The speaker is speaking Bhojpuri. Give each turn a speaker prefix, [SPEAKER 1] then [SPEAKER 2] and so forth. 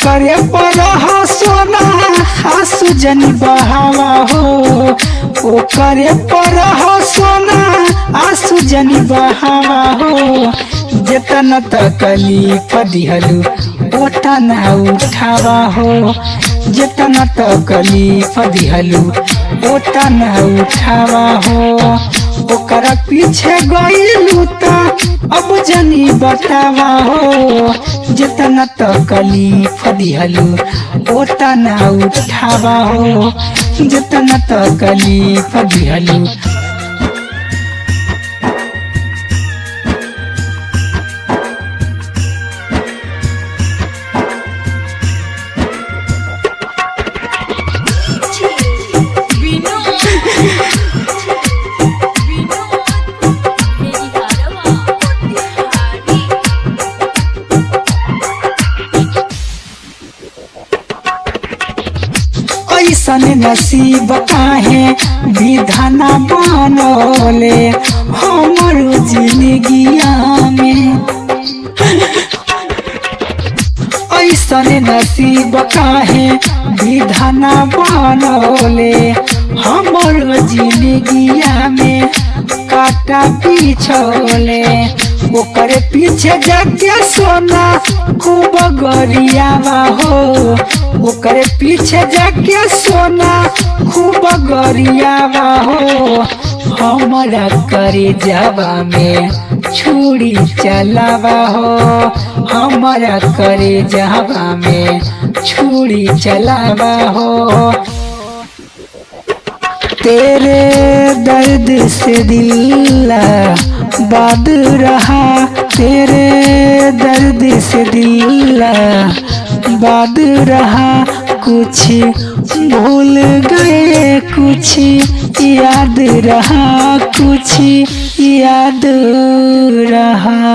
[SPEAKER 1] ओकरे पर सोना आंसू जनी बहावा हो ओकरे पर सोना आंसू जनी बहावा हो जितना तकलीफ दिहलू ओतना उठावा हो जितना तकलीफ दिहलू ओतना उठावा हो ओकरा पीछे गइलू त अब जनी बतावा हो जितना तकलीफ दिहलू ओतना उठावा हो जितना तकलीफ दिहलू। ऐसन नसीब काहे विधाना बनोले हमरो जिंदगिया में ऐसन नसीब काहे विधाना बनोले हमरो जिंदगिया में काटा पीछोले ओकरे पीछे जाके सोना खूब गरियावा हो ओकरे पीछे जाके सोना खूब गरियावा हो हमारा करे जावा में छुरी चलावा हो हमारा करे जावा में छुरी चलावा हो। तेरे दर्द से दिल बाद रहा तेरे दर्द से दिल बाद रहा कुछ भूल गए कुछ याद रहा कुछ याद रहा।